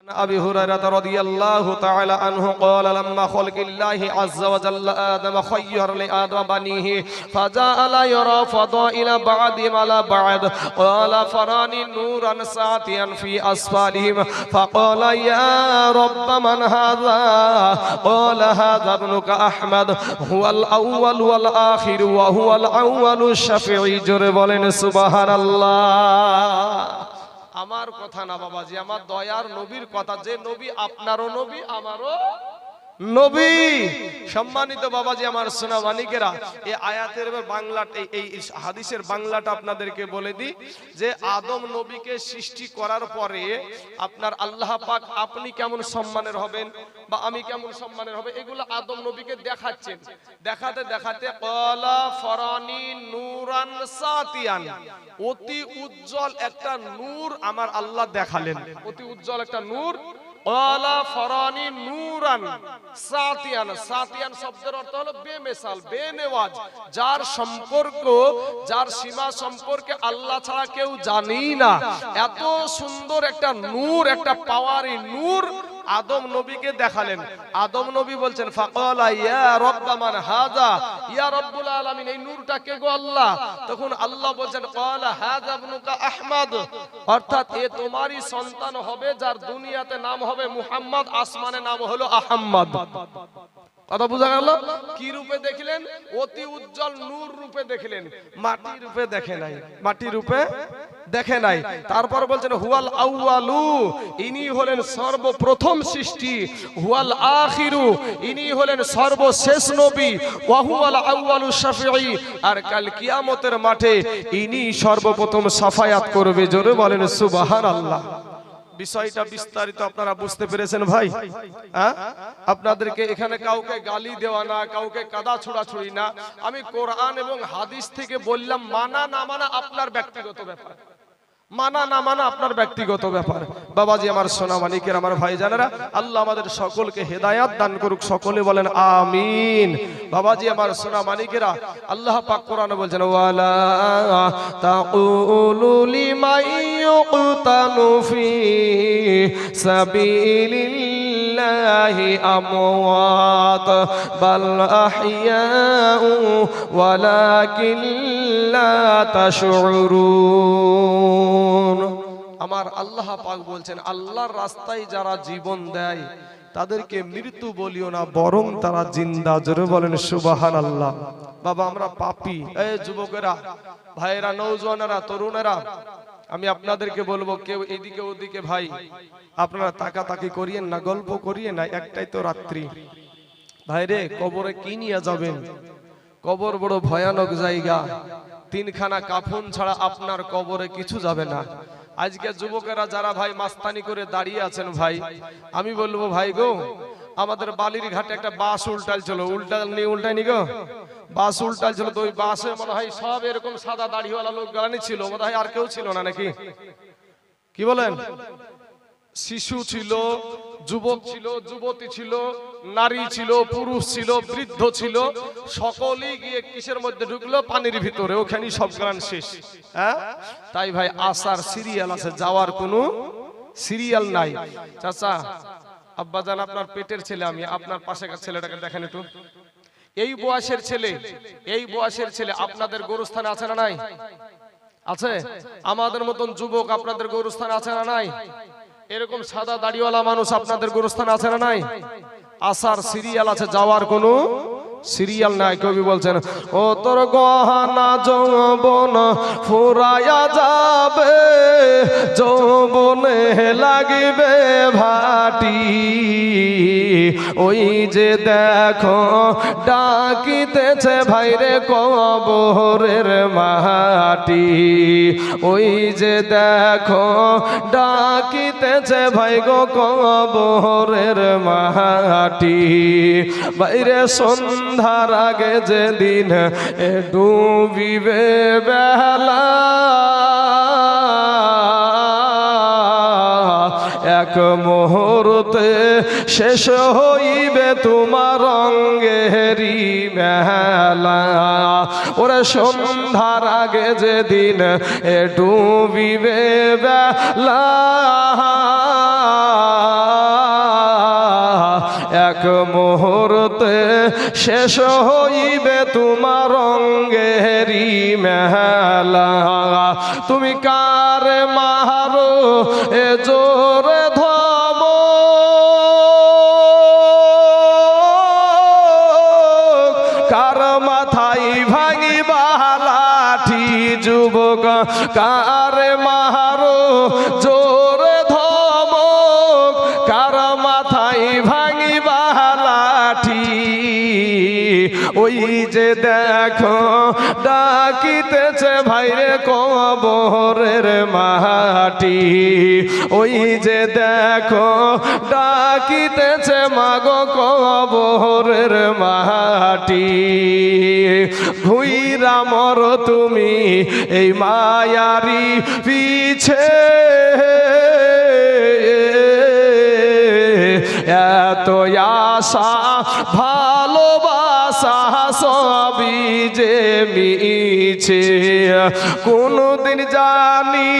أبي هريرة رضي الله تعالى عنه قال لما خلق الله عز وجل آدم خير لآدم بنيه فجعل يرى فضائل بعضهم على بعض قال فراني نورا ساطعا في أسفلهم فقال يا رب من هذا قال هذا ابنك أحمد هو الأول والآخر وهو الأول الشفيع جرب سبحان الله আমার কথা না বাবাজি, আমার দয়ার নবীর কথা, যে নবী আপনারও নবী আমারও নবী। সম্মানিত বাবাজি আমার সোনা মানিকেরা, এই আয়াতের বাংলাটা, এই হাদিসের বাংলাটা আপনাদেরকে বলে দিই যে আদম নবীকে সৃষ্টি করার পরে আপনার আল্লাহ পাক আপনি কেমন সম্মানের হবেন বা আমি কেমন সম্মানের হবে, এগুলো আদম নবীকে দেখাচ্ছেন। দেখাতে দেখাতে ক্বালা ফারানি নূরান সাতিয়ান, অতি উজ্জ্বল একটা নূর আমার আল্লাহ দেখালেন, অতি উজ্জ্বল একটা নূর। ক্বালা ফারানি নূরান সাতিয়ান, সাতিয়ান শব্দের অর্থ হলো বেমিসাল, বেনেওয়াজ, যার সম্পর্ক, যার সীমা সম্পর্কে আল্লাহ ছাড়া কেউ জানেই না। এত সুন্দর একটা নূর, একটা পাওয়ারি নূর আদম নবীকে দেখালেন। আদম নবী বলছেন ফাকালা ইয়া রাব্বা মান হাযা, ইয়া রাব্বুল আলামিন, এই নূরটা কে গো আল্লাহ? তখন আল্লাহ বলছেন ক্বালা হাযা ইবনুকা আহমদ, অর্থাৎ এ তোমারই সন্তান হবে যার দুনিয়াতে নাম হবে মুহাম্মদ, আসমানে নাম হলো আহমদ। কথা বোঝা গেল? কি রূপে দেখলেন? অতি উজ্জ্বল নূর রূপে দেখলেন, মাটি রূপে দেখে নাই, মাটি রূপে দেখে নাই। তারপর বলছেন হুয়াল আউয়ালু, ইনি হলেন সর্বপ্রথম সৃষ্টি, হুয়াল আখিরু, ইনি হলেন সর্বশেষ নবী, ওয়া হুয়াল আউয়ালু শাফিঈ, আর কাল কিয়ামতের মাঠে ইনি সর্বপ্রথম শাফায়াত করবে। জোরে বলেন সুবহানাল্লাহ। বিষয়টা বিস্তারিত আপনারা বুঝতে পেরেছেন ভাই? আপনাদেরকে এখানে কাউকে গালি দেওয়া না, কাউকে কাদা ছোড়াছুড়ি না, আমি কোরআন এবং হাদিস থেকে বললাম। মানা না মানা আপনার ব্যক্তিগত ব্যাপার, মানা না মানা আপনার ব্যক্তিগত ব্যাপার। বাবাজি আমার সোনা মানিকের, আমার ভাই জানেরা, আল্লাহ আমাদের সকলকে হেদায়াত দান করুক, সকলে বলেন আমিন। বাবাজি আমার সোনা মানিকেরা, আল্লাহ পাক কোরআনে বলছেন ওয়ালা তাকুলু লিমান ইউকতালু ফি সাবিলিল্লাহি আমওয়াত বাল আহইয়াউ ওয়ালাকিন লা তাশউরুন। আমার আল্লাহ পাক বলছেন আল্লাহর রাস্তায় যারা জীবন দেয় তাদেরকে মৃত্যু বলিও না, বরং তারা জিন্দা। জোরে বলেন সুবহানাল্লাহ। বাবা আমরা পাপী, এই যুবকেরা, ভাইয়েরা, নওজওয়ানেরা, তরুণেরা, আমি আপনাদেরকে বলবো কেউ এদিকে ওদিকে ভাই আপনারা তাকাতাকি করিয়েন না, গল্প করিয়েন না, একটাই তো রাত্রি। ভাইরে কবরে কি নিয়ে যাবেন? কবর বড় ভয়ানক জায়গা, তিনখানা কাফন ছাড়া আপনার কবরে কিছু যাবে না। আজকে যুবকেরা যারা ভাই মাস্তানি করে দাঁড়িয়ে আছেন ভাই, আমি বলবো ভাই গো, আমাদের বালির ঘাটে একটা বাস উল্টাল ছিল, উল্টায়নি গো, বাস উল্টাল ছিল, তো ওই বাসে মনে হয় সব এরকম সাদা দাড়িওয়ালা লোক গালানি ছিল, মনে হয় আর কেউ ছিল না নাকি? কি বলেন? শিশু ছিল, যুবক ছিল, যুবতী ছিল, নারী ছিল, পুরুষ ছিল, বৃদ্ধ ছিল, সকলেই গিয়ে কিসের মধ্যে ঢুকলো? পানির ভিতরে। ওখানেই সব গান শেষ। হ্যাঁ, তাই ভাই আসার সিরিয়াল আছে, যাওয়ার কোনো সিরিয়াল নাই। চাচা, আব্বাজান, আপনার পেটের ছেলে আমি, আপনার পাশে ছেলেটাকে দেখেন একটু, এই বয়সের ছেলে, এই বয়সের ছেলে আপনাদের গোরস্থানে আছে না নাই? আছে। আমাদের মতন যুবক আপনাদের গোরস্থানে আছে না নাই? এরকম সাদা দাড়িওয়ালা মানুষ আপনাদের গোরস্থানে আছে না নাই? আসার সিরিয়াল আছে, যাওয়ার কোনো সিরিয়াল নাই। কবি বলছেন ও তোর গহনা যৌবন ফুরায়া যাবে, যৌবনে লাগিবে ভাটি, ওই যে দেখো ডাকিতেছে ভাইরে কবরের মাটি, ওই যে দেখো ডাকিতেছে ভাই গো কবরের মাটি, বাইরে সন্ধ্যার আগে যেদিন ডুবিবে বেলা, এক মুহূর্তে শেষ হইবে তোমার রঙেরি মেলা, ওরে সন্ধ্যার আগে যেদিন ডুবিবে বেলা, এক মুহূর্তে শেষ হইবে তোমার রঙ্গেরি মেলা তুমি কারে মারো এ জোরে ধম কার মাথায় ভাঙিবা লাঠি যুবক কারে মারো জোরে ধমক কার মাথায় ভাঙিবা লাঠি ওই যে দেখো ডাকিতেছে ভাইরে কবরের মাটি ওই যে দেখো ডাকিতেছে মাগো কবরের মাটি ঘুইরা মর তুমি এই মায়ারি পিছে এত আশা ভালোবাসা সবই যে মিছে কোনদিন জানি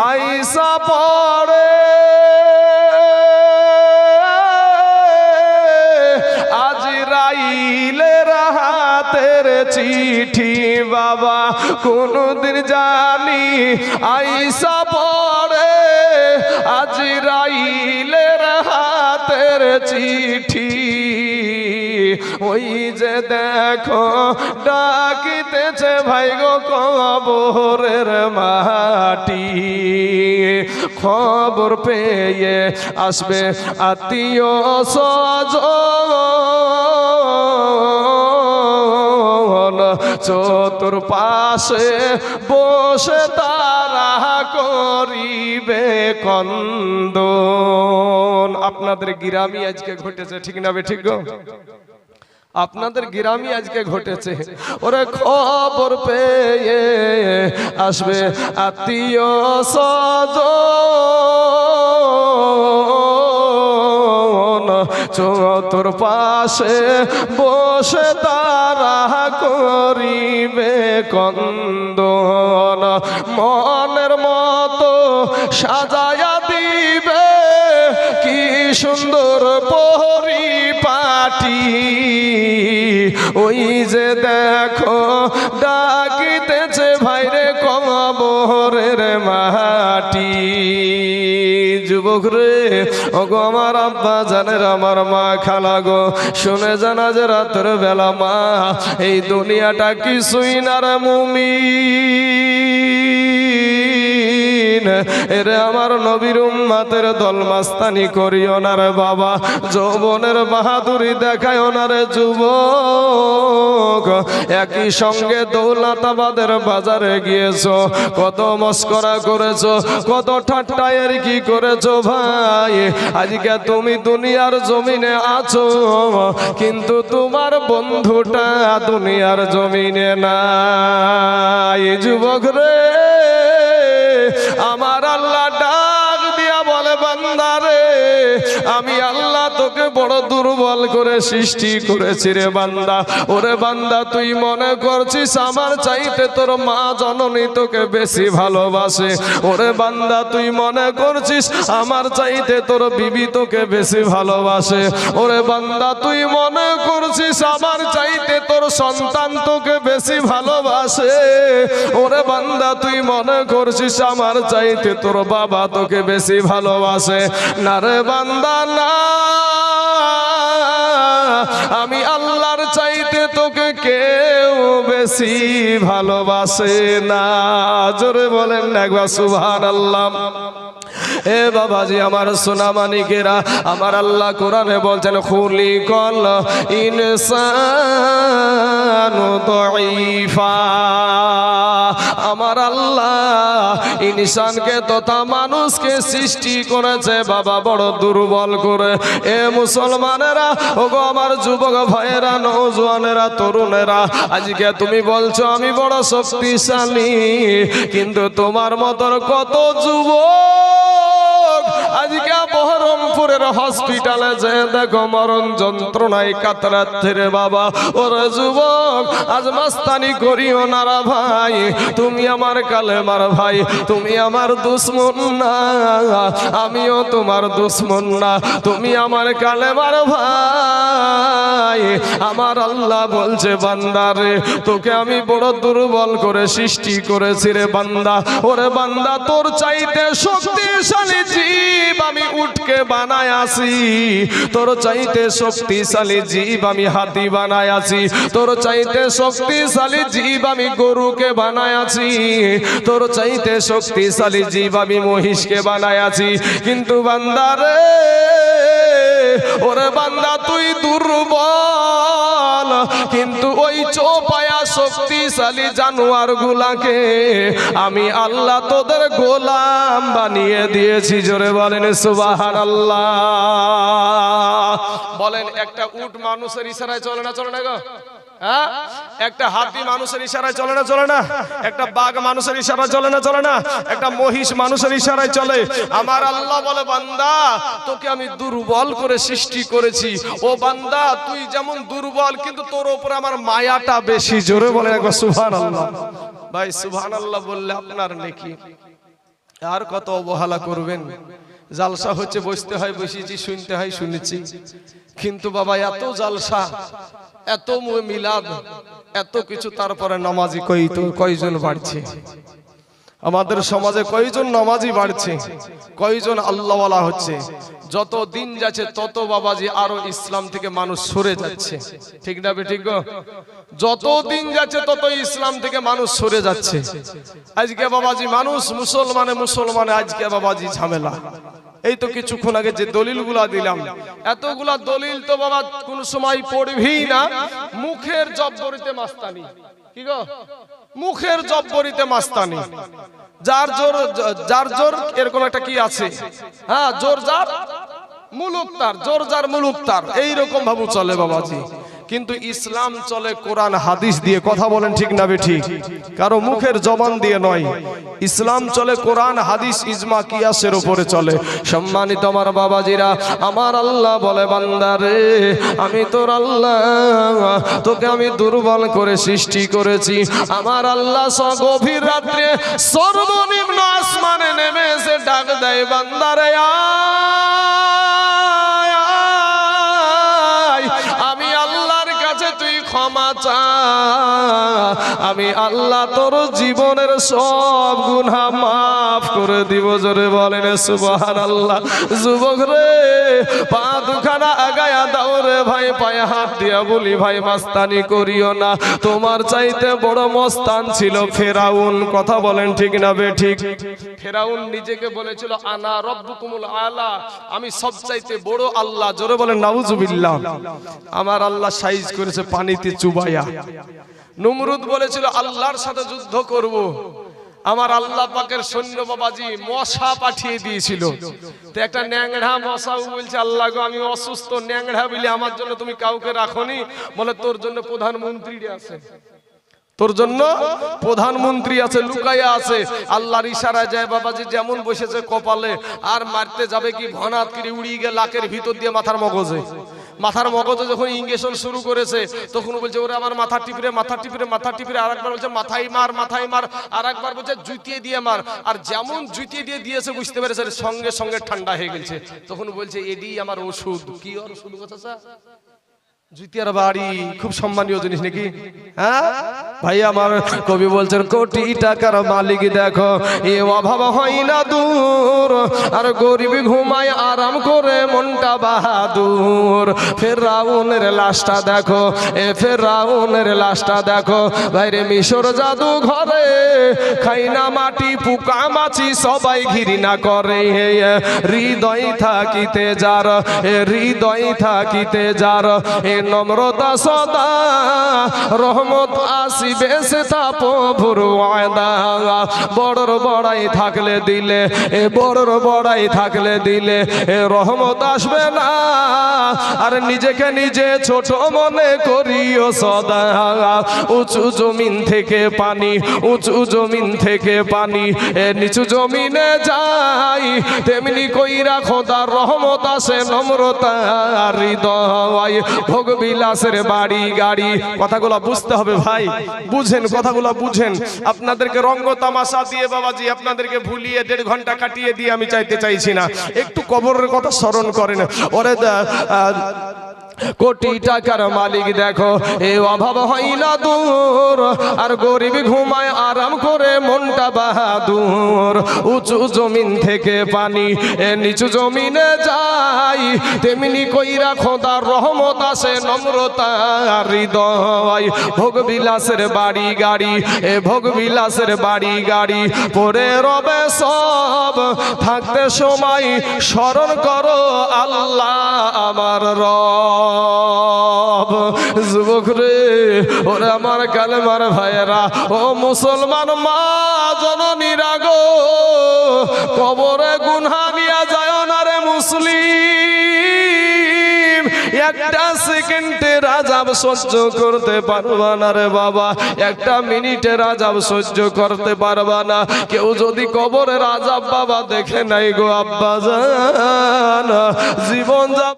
আইসা পড়ে আজরাইলের হাতের চিঠি বাবা কোনদিন জানি আইসা পড়ে আজরাইলের হাতের চিঠি ওই যে দেখো ডাকিতেছে ভাই গো কবরের মাটি খবর পেয়ে আসবে আত্মীয় স্বজন চতুর্পাশে বসে তারা করিবে কন্দন আপনাদের গ্রামে আজকে ঘটেছে ঠিক না ঠিক গো আপনাদের গ্রামে আজকে ঘটেছে ওরে খবর পেয়ে আসবে আত্মীয় স্বজন চতুর্পাশে বসে তারা করিবে কন্দন মনের মতো সাজায়া দিবে কি সুন্দর পরিপাটি ওই যে দেখো ডাকিতেছে ভাইরে কবরের মাটি যুবক রে ওগো আমার আব্বা জানের আমার মা খালা গো শুনে জানা যে রাতের বেলা মা এই দুনিয়াটা কিছুই না রে মুমিন এরে আমার নবীর উম্মতের দলমাস্তানি করিও না রে বাবা যৌবনের বাহাদুরি দেখায় না রে যুবক একই সঙ্গে দৌলতাবাদের বাজারে গিয়েছো কত মস্করা করেছো কত ঠাট্টায়ের কি করেছো ভাই আজকে তুমি দুনিয়ার জমিনে আছো কিন্তু তোমার বন্ধুটা দুনিয়ার জমিনে নাই যুবক রে আমার আল্লাহ ডাক দিয়া বলে বান্দা রে আমি আল্লাহ তোকে বড় দুর্বল করে সৃষ্টি করেছি রে বান্দা ওরে বান্দা তুই মনে করছিস আমার চাইতে তোর মা জননী তোকে বেশি ভালোবাসে ওরে বান্দা তুই মনে করছিস আমার চাইতে তোর বিবি তোকে বেশি ভালোবাসে ওরে বান্দা তুই মনে করছিস আমার চাইতে তোর সন্তান তোকে বেশি ভালোবাসে ওরে বান্দা তুই মনে করছিস আমার চাইতে তোর বাবা তোকে বেশি ভালোবাসে না রে বান্দা না আমি আল্লাহর চাইতে তোকে কেউ বেশি ভালোবাসে না জোরে বলেন না একবার সুবহানাল্লাহ এ বাবাজি আমার সোনা মানিকেরা আমার আল্লাহ কোরআনে বলছেন খুলিকাল ইনসানু দাঈফা আমার আল্লাহ ইনসানকে তথা মানুষকে সৃষ্টি করেছে বাবা বড় দুর্বল করে এ মুসলমানেরা ওগো আমার যুবক ভাইয়েরা নওজোয়ানেরা তরুণেরা আজকে তুমি বলছো আমি বড় শক্তিশালী কিন্তু তোমার মতন কত যুবক আজকে বহরমপুরের হসপিটালে যে দেখো মরণ যন্ত্রণায় কাতরাচ্ছে রে বাবা। ওরে যুবক, আজ মাস্তানি করিও না রে ভাই, তুমি আমার কালেমার ভাই, তুমি আমার দুশ্মন না, আমিও তোমার দুশ্মন না, তুমি আমার কালেমার ভাই। আমার আল্লাহ বলছে বান্দা রে, তোকে আমি বড় দুর্বল করে সৃষ্টি করেছি রে বান্দা। ওরে বান্দা, তোর চাইতে শক্তিশালী জীব আমি উটকে বানায় আছি, তোর চাইতে শক্তিশালী জীব আমি হাতি বানায় আছি, তোর চাইতে শক্তিশালী জীব আমি গরুকে বানায় আছি, তোর চাইতে শক্তিশালী জীব আমি মহিষকে বানায় আছি। কিন্তু বান্দা রে, ওরে বান্দা তুই দুর্বল, কিন্তু ওই চোপায়া শক্তিশালী জানোয়ার গুলাকে আমি আল্লাহ তোদের গোলাম বানিয়ে দিয়েছি। জোরে বলেন সুবহানাল্লাহ। বলেন, একটা উট মানুষের ইশারায় চলে না, চলে না গো? হ্যাঁ, একটা হাতি মানুষের ইশারায় চলে না, চলে না? একটা বাঘ মানুষের ইশারায় চলে না, চলে না? একটা মহিষ মানুষের ইশারায় চলে। আমার আল্লাহ বলে বান্দা, তোকে আমি দুর্বল করে সৃষ্টি করেছি। ও বান্দা, তুই যেমন দুর্বল, কিন্তু তোর উপরে আমার মায়াটা বেশি। জোরে বলেন একবার সুবহানাল্লাহ। ভাই সুবহানাল্লাহ বললে আপনার নেকি। আর কত অবহেলা করবেন? জালসা হচ্ছে, বসতে হয় বসেছি, শুনতে হয় শুনেছি, কিন্তু বাবা এত জালসা, এত মিলাদ, এত কিছু, তারপরে নামাজি কয়জন বাড়ছে? আমাদের সমাজে কয়জন নামাজি বাড়ছে? কয়জন আল্লাহওয়ালা হচ্ছে? যত দিন যাচ্ছে তত বাবাজি আরো ইসলাম থেকে মানুষ সরে যাচ্ছে। ঠিক না বেঠিক গো? যত দিন যাচ্ছে তত ইসলাম থেকে মানুষ সরে যাচ্ছে। আজকে বাবাজি মানুষ মুসলমানে আজকে বাবাজি ঝামেলা। এই তো কিছুক্ষণ আগে যে দলিলগুলা দিলাম, এতগুলা দলিল তো বাবা কোন সময় পড়বি না। মুখের জব্বরিতে মাস্তানি। কি গো? মুখের জব্বরিতে মাস্তানি। যার জোর এরকম একটা কি আছে? হ্যাঁ, জোর যার মুলুক তার, জোর যার মুলুক তার, এইরকম ভাবে চলে বাবাজি। কিন্তু ইসলাম চলে কোরআন হাদিস দিয়ে। কথা বলেন ঠিক না বেঠিক? কারো মুখের জবান দিয়ে নয়। ইসলাম চলে কোরআন হাদিস ইজমা কিয়াসের উপরে চলে। সম্মানিত আমার বাবাজিরা, আমার আল্লাহ বলে বান্দা রে, আমি তোর আল্লাহ, তোকে আমি দুর্বল করে সৃষ্টি করেছি। আমার আল্লাহ গভীর রাত্রে সর্বনিম্ন আসমানে নেমে এসে ডাক দেয়, বান্দা রে ক্ষমা চা, আমি আল্লাহ তোর জীবনের সব গুনাহ মাফ করে দিব। জোরে বলেন সুবহানাল্লাহ। যুবক রে, পা দুখানা আগায়া দাও রে ভাই, পায়ে হাত দিয়া বলি ভাই মাস্তানি করিও না। তোমার চাইতে বড় মস্তান ছিল ফেরাউন। কথা বলেন ঠিক না বেঠিক? ফেরাউন নিজেকে বলেছিল আনা রব্বুকুমুল আলা, আমি সবচাইতে বড় আল্লাহ। জোরে বলেন নাউজুবিল্লাহ। আমার আল্লাহ সাইজ করেছে পানিতে চুবাইয়া। নমরুদ বলেছিল আল্লাহর সাথে যুদ্ধ করব, আমার আল্লাহ পাকের সৈন্য বাবাজি মশা পাঠিয়ে দিয়েছিল। তো একটা ন্যাংড়া মশা বলছে, আল্লাহ গো আমি অসুস্থ, ন্যাংড়া বলে আমার জন্য তুমি কাউকে রাখোনি? বলে তোর জন্য প্রধানমন্ত্রী আছে, তোর জন্য প্রধানমন্ত্রী আছে, লুকাইয়া আছে। আল্লাহর ইশারায় যায় বাবাজি, যেমন বসেছে কপালে, আর মারতে যাবে কি ভনাত করে উড়িয়ে গিয়ে লাকের ভিতর দিয়ে মাথার মগজে যখন ইঞ্জেকশন শুরু করেছে, তখন বলছে ওরে আমার মাথা টিপরে, আরেকবার বলছে মাথায় মার, আরেকবার বলছে জুতিয়ে দিয়ে মার। আর যেমন জুতিয়ে দিয়ে দিয়েছে বুঝতে পেরেছে সঙ্গে সঙ্গে ঠান্ডা হয়ে গেছে। তখন বলছে এডি আমার ওষুধ। কি ওষুধ কথা স্যার? জুতিয়ার বাড়ি খুব সম্মানীয় জিনিস নাকি? হ্যাঁ ভাই, আমার কবি বলছেন কোটি টাকার মালিক দেখো, এ অভাব হয় না দূর, আর গরিব ঘুমায় আরাম করে মনটা বাহাদুর। ফেরাউনের লাশটা দেখো, ফেরাউনের লাশটা দেখো, বাইরে মিশর জাদু ঘরে খাই না মাটি পোকা মাছি সবাই ঘৃণা করে। হৃদয় থাকিতে যার, হৃদয় থাকিতে যার, নম্রতা সদা রহমত আসিবে সে তা প্রভুর ওয়াদা। বড়র বড়াই থাকলে দিলে বড়র বড়াই থাকলে দিলে রহমত আসবে না। আর নিজেকে নিজে ছোট মনে করিও সদা। উঁচু জমিন থেকে পানি, উঁচু জমিন থেকে পানি নিচু জমিনে যাই, তেমনি কইরা খোদার রহমত আসে নম্রতা হৃদয়। ভোগ বিলাসের বাড়ি গাড়ি, কথাগুলো বুঝতে হবে ভাই, বুঝেন কথাগুলো বুঝেন। আপনাদেরকে রঙ্গ তামাশা দিয়ে বাবাজি আপনাদেরকে ভুলিয়ে 1.5 ঘন্টা কাটিয়ে দিয়ে আমি চাইতে চাইছি না। একটু কবরের কথা স্মরণ করেন। ওরে কোটি টাকার মালিক দেখো এ অভাব হয় না দূর, আর গরিব ঘুমায় আরাম করে মনটা বাহাদুর। উঁচু জমিন থেকে পানি নিচু জমিনে যাই, তেমনি কইরা খোদার রহমত আসে নম্রতা হৃদয়। ভোগ বিলাসের বাড়ি গাড়ি ভোগ বিলাসের বাড়ি গাড়ি পরে রবে সব, থাকতে সময় স্মরণ করো আল্লাহ আমার রব। যুবক রে ওরে আমার কালেমার ভাইয়েরা, ও মুসলমান মা জননীরা গো, কবরে গুনহা নিয়া যায় না রে মুসলিম। একটা সেকেন্ডের আযাব সহ্য করতে পারবা না রে বাবা, একটা মিনিটের আযাব সহ্য করতে পারবা না। কেউ যদি কবরের আযাব বাবা দেখে নাই গো আব্বা জান, জীবন